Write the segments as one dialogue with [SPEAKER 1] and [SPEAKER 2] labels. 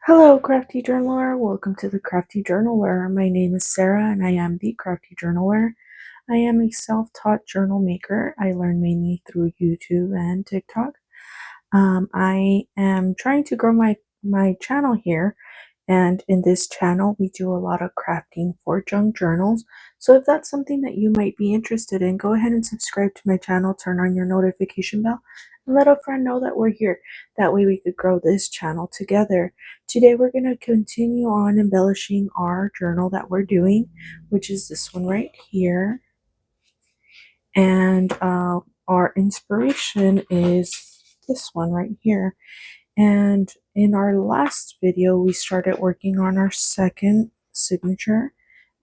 [SPEAKER 1] Hello, Crafty Journaler. Welcome to the Crafty Journaler. My name is Sarah and I am the Crafty Journaler. I am a self-taught journal maker. I learn mainly through YouTube and TikTok. I am trying to grow my channel here, and in this channel we do a lot of crafting for junk journals. So if that's something that you might be interested in, go ahead and subscribe to my channel, turn on your notification bell, and let a friend know that we're here. That way we could grow this channel together. Today we're going to continue on embellishing our journal that we're doing, which is this one right here. And our inspiration is this one right here. And in our last video, we started working on our second signature.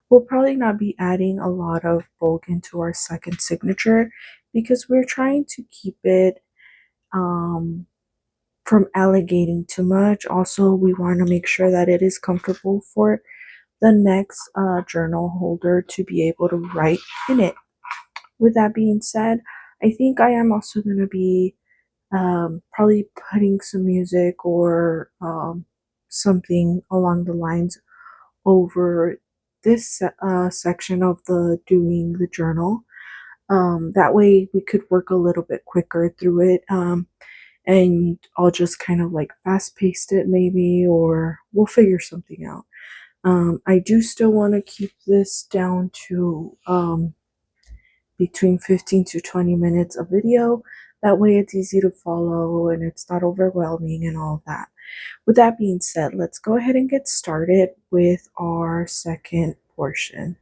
[SPEAKER 1] We'll probably not be adding a lot of bulk into our second signature because we're trying to keep it from alligating too much. Also, we want to make sure that it is comfortable for the next journal holder to be able to write in it. With that being said, I think I am also going to be probably putting some music or something along the lines over this section of the doing the journal. That way we could work a little bit quicker through it. And I'll just kind of like fast paste it maybe, or we'll figure something out. I do still want to keep this down to between 15 to 20 minutes of video. That way it's easy to follow and it's not overwhelming and all of that. With that being said, let's go ahead and get started with our second portion.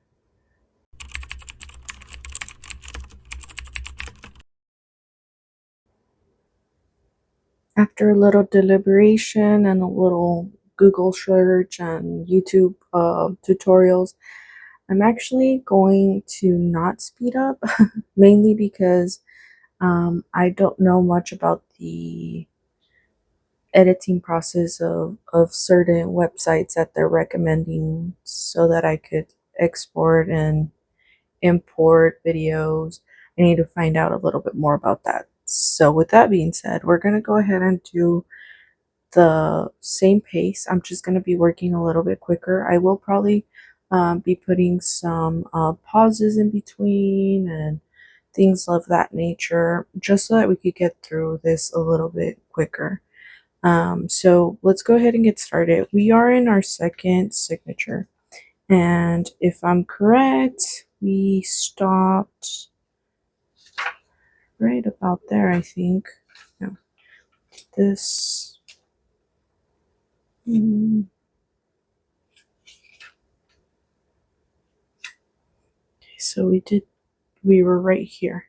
[SPEAKER 1] After a little deliberation and a little Google search and YouTube tutorials, I'm actually going to not speed up, mainly because I don't know much about the editing process of certain websites that they're recommending so that I could export and import videos. I need to find out a little bit more about that. So with that being said, we're going to go ahead and do the same pace. I'm just going to be working a little bit quicker. I will probably be putting some pauses in between and things of that nature, just so that we could get through this a little bit quicker. So let's go ahead and get started. We are in our second signature, and if I'm correct, we stopped right about there, I think. No, this. Okay, so we were right here,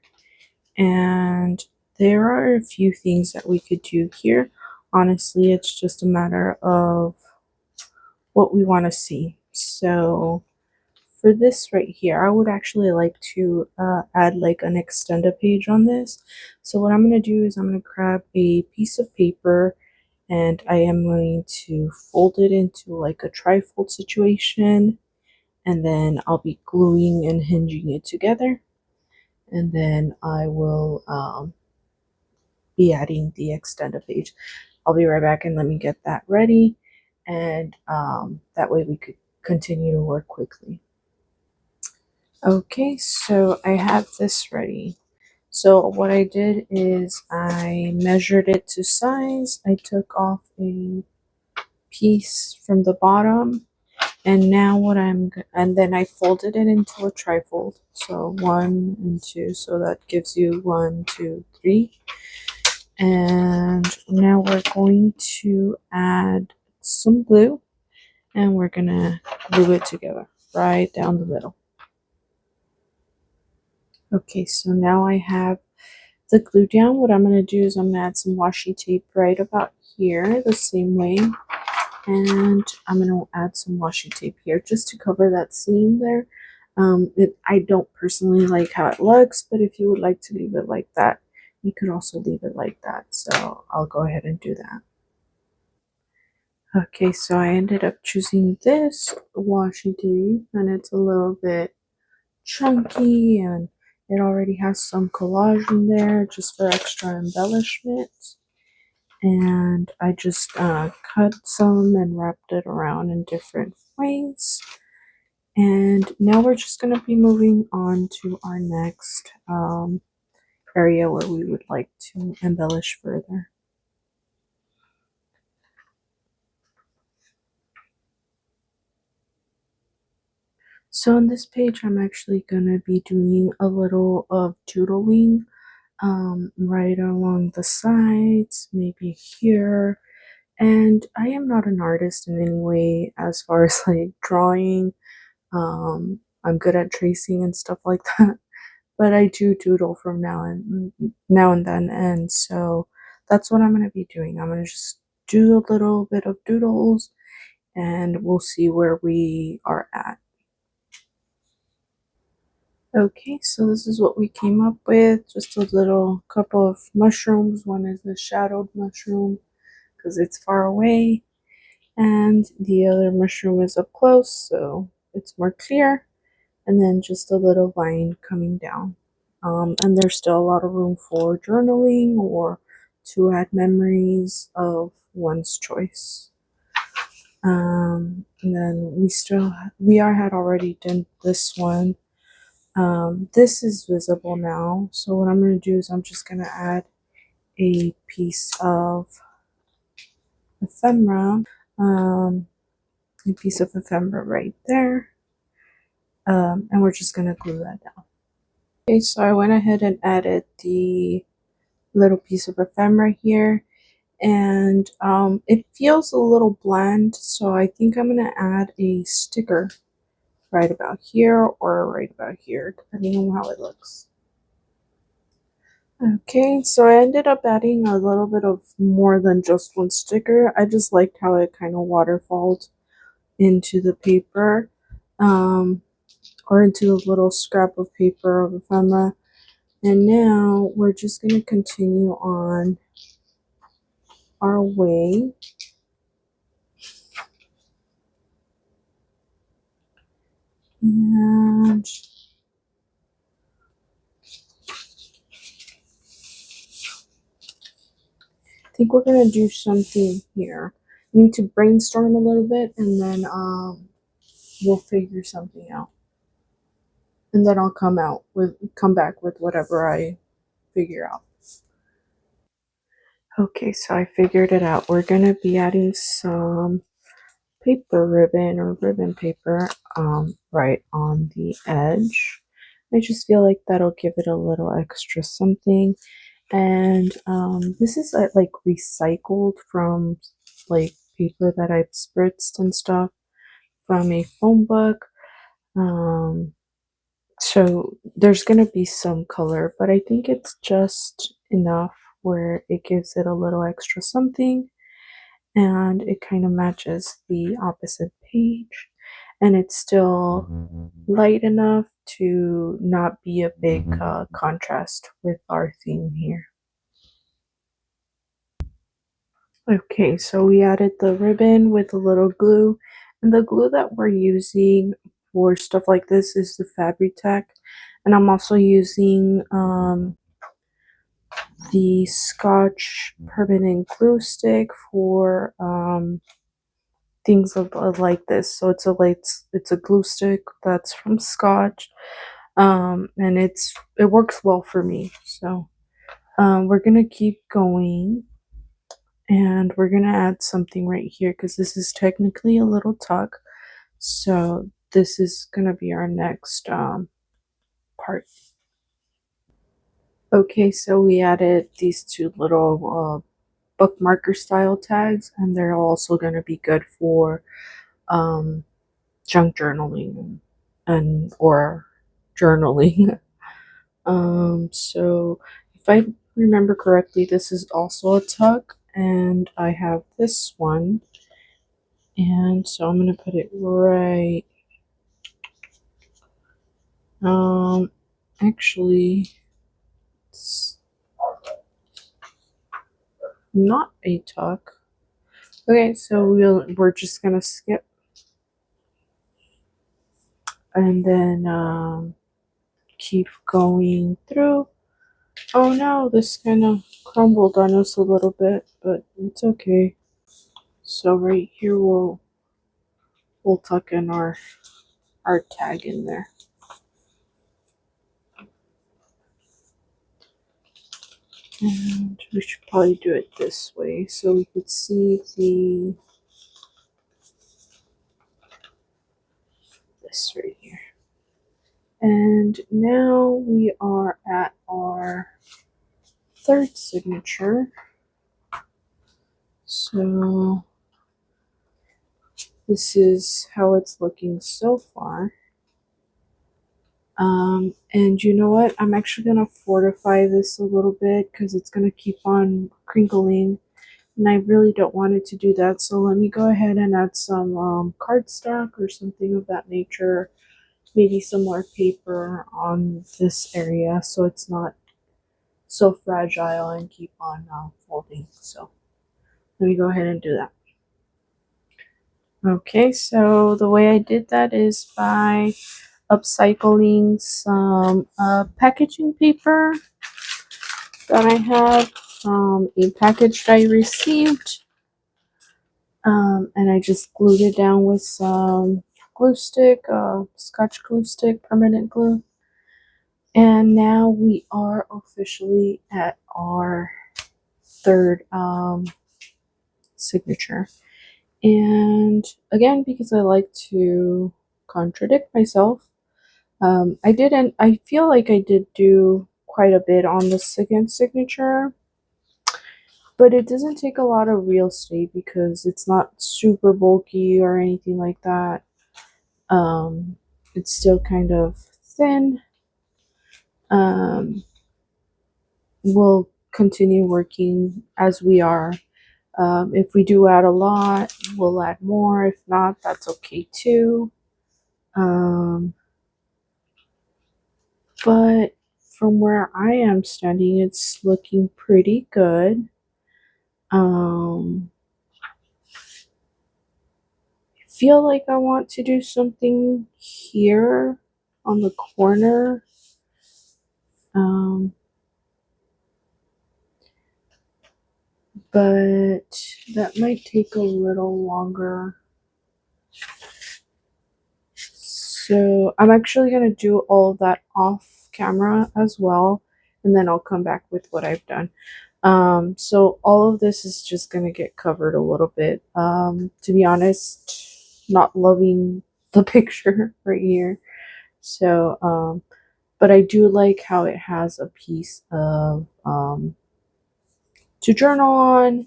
[SPEAKER 1] and there are a few things that we could do here. Honestly, it's just a matter of what we want to see. So for this right here, I would actually like to add like an extended page on this. So what I'm going to do is I'm going to grab a piece of paper and I am going to fold it into like a trifold situation, and then I'll be gluing and hinging it together, and then I will be adding the extended page. I'll be right back and let me get that ready, and that way we could continue to work quickly. Okay, so I have this ready. So what I did is I measured it to size. I took off a piece from the bottom, and now and then I folded it into a trifold. So 1 and 2, so that gives you 1, 2, 3. And now we're going to add some glue, and we're gonna glue it together right down the middle. Okay, so now I have the glue down. What I'm going to do is I'm going to add some washi tape right about here the same way, and I'm going to add some washi tape here just to cover that seam there. I don't personally like how it looks, but if you would like to leave it like that, you could also leave it like that. So I'll go ahead and do that. Okay, so I ended up choosing this washi tape, and it's a little bit chunky and it already has some collage in there just for extra embellishment. and I just cut some and wrapped it around in different ways. And now we're just going to be moving on to our next area where we would like to embellish further. So on this page, I'm actually going to be doing a little of doodling right along the sides, maybe here. And I am not an artist in any way as far as like drawing. I'm good at tracing and stuff like that, but I do doodle from now and then, and so that's what I'm going to be doing. I'm going to just do a little bit of doodles, and we'll see where we are at. Okay, so this is what we came up with. Just a little couple of mushrooms. One is a shadowed mushroom because it's far away, and the other mushroom is up close, so it's more clear. And then just a little vine coming down. And there's still a lot of room for journaling or to add memories of one's choice. And then had already done this one. This is visible now, so what I'm going to do is I'm just going to add a piece of ephemera, right there, and we're just going to glue that down. Okay, so I went ahead and added the little piece of ephemera here, and it feels a little bland, so I think I'm going to add a sticker right about here or right about here, depending on how it looks. Okay, so I ended up adding a little bit of more than just one sticker. I just liked how it kind of waterfalled into the paper, or into the little scrap of paper of ephemera. And now we're just going to continue on our way. And I think we're going to do something here. We need to brainstorm a little bit, and then we'll figure something out. And then I'll come back with whatever I figure out. Okay, so I figured it out. We're going to be adding some paper ribbon or ribbon paper right on the edge. I just feel like that'll give it a little extra something. And this is like recycled from like paper that I've spritzed and stuff from a phone book. So there's gonna be some color, but I think it's just enough where it gives it a little extra something, and it kind of matches the opposite page, and it's still light enough to not be a big contrast with our theme here. Okay, so we added the ribbon with a little glue, and the glue that we're using for stuff like this is the Fabri-Tac, and I'm also using the Scotch permanent glue stick for things of like this. So it's a glue stick that's from Scotch, and it works well for me. So we're gonna keep going. And we're going to add something right here because this is technically a little tuck. So this is going to be our next part. Okay, so we added these two little bookmarker style tags, and they're also going to be good for junk journaling and or journaling. So if I remember correctly, this is also a tuck, and I have this one. And so I'm going to put it right, actually, it's not a tuck. Okay, so we're just going to skip, and then keep going through, Oh no, this kind of crumbled on us a little bit, but it's okay. So right here we'll tuck in our tag in there. And we should probably do it this way so we could see this right here. And now we are at our third signature. So this is how it's looking so far. And you know what? I'm actually going to fortify this a little bit because it's going to keep on crinkling. And I really don't want it to do that. So let me go ahead and add some cardstock or something of that nature. Maybe some more paper on this area so it's not so fragile and keep on folding. So let me go ahead and do that. Okay, so the way I did that is by upcycling some packaging paper that I had from a package I received, and I just glued it down with some glue stick, Scotch glue stick, permanent glue. And now we are officially at our third signature. And again, because I like to contradict myself, I feel like I did do quite a bit on the second signature, but it doesn't take a lot of real estate because it's not super bulky or anything like that. Um, it's still kind of thin. Um, we'll continue working as we are. If we do add a lot, we'll add more. If not, that's okay too. But from where I am standing, it's looking pretty good. I feel like I want to do something here on the corner. But that might take a little longer. So I'm actually going to do all of that off camera as well, and then I'll come back with what I've done. So all of this is just going to get covered a little bit. To be honest, not loving the picture right here. So, but I do like how it has a piece of to journal on.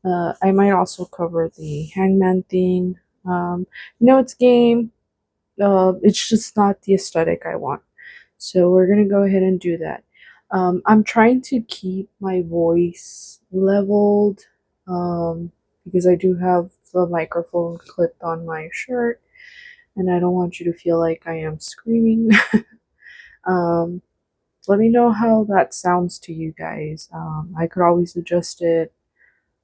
[SPEAKER 1] I might also cover the hangman thing. No, it's game. It's just not the aesthetic I want. So we're gonna go ahead and do that. I'm trying to keep my voice leveled because I do have the microphone clipped on my shirt, and I don't want you to feel like I am screaming. um, Let me know how that sounds to you guys. I could always adjust it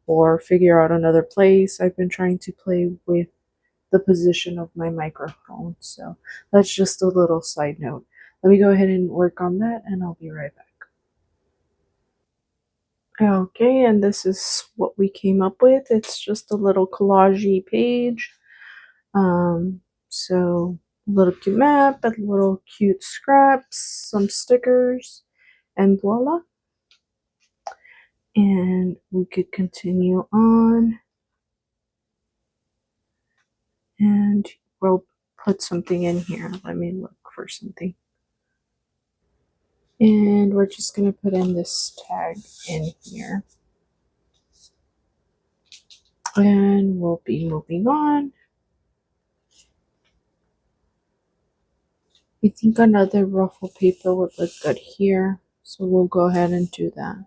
[SPEAKER 1] or figure out another place. I've been trying to play with the position of my microphone. So that's just a little side note. Let me go ahead and work on that and I'll be right back. Okay, and this is what we came up with. It's just a little collage page. So a little cute map, a little cute scraps, some stickers, and voila. And we could continue on. And we'll put something in here. Let me look for something. And we're just going to put in this tag in here. And we'll be moving on. I think another ruffle paper would look good here. So we'll go ahead and do that.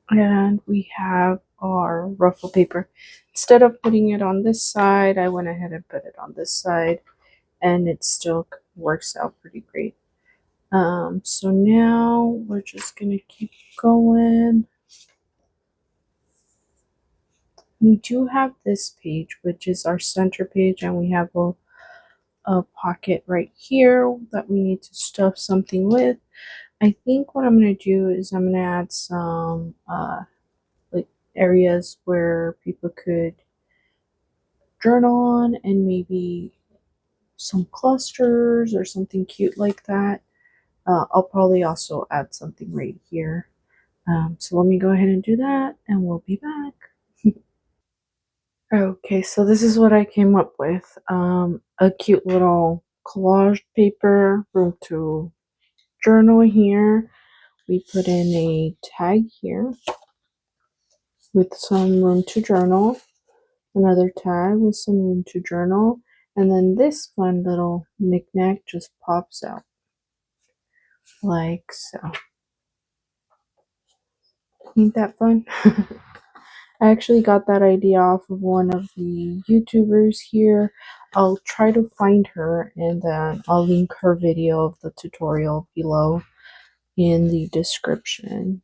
[SPEAKER 1] And we have our ruffle paper. Instead of putting it on this side, I went ahead and put it on this side. And it still works out pretty great. So now we're just going to keep going. We do have this page, which is our center page, and we have a pocket right here that we need to stuff something with. I think what I'm gonna do is I'm gonna add some like areas where people could journal on, and maybe some clusters or something cute like that. I'll probably also add something right here. So let me go ahead and do that, and we'll be back. Okay, so this is what I came up with. A cute little collage paper, room to journal here. We put in a tag here with some room to journal, another tag with some room to journal, and then this fun little knickknack just pops out like so. Ain't that fun? I actually got that idea off of one of the YouTubers here. I'll try to find her, and then I'll link her video of the tutorial below in the description.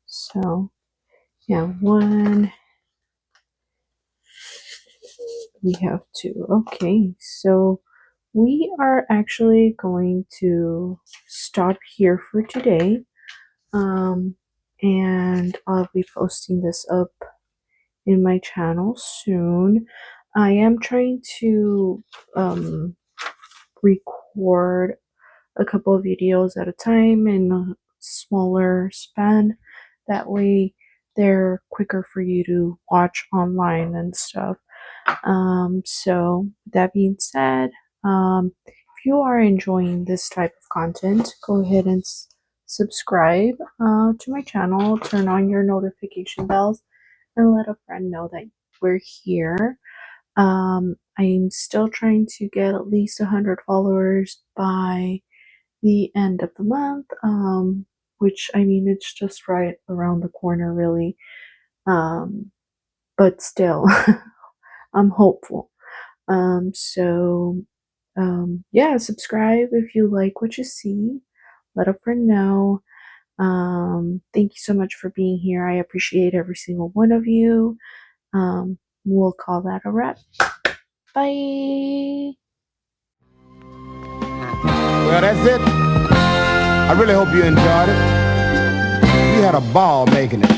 [SPEAKER 1] So yeah, one, we have two. Okay, so we are actually going to stop here for today. And I'll be posting this up in my channel soon. I am trying to record a couple of videos at a time in a smaller span. That way they're quicker for you to watch online and stuff. So that being said, if you are enjoying this type of content, go ahead and subscribe to my channel, turn on your notification bells, and let a friend know that we're here. I'm still trying to get at least 100 followers by the end of the month, which I mean, it's just right around the corner, really. But still, I'm hopeful. Yeah, subscribe if you like what you see. Let a friend know. Thank you so much for being here. I appreciate every single one of you. We'll call that a wrap. Bye.
[SPEAKER 2] Well, that's it. I really hope you enjoyed it. We had a ball making it.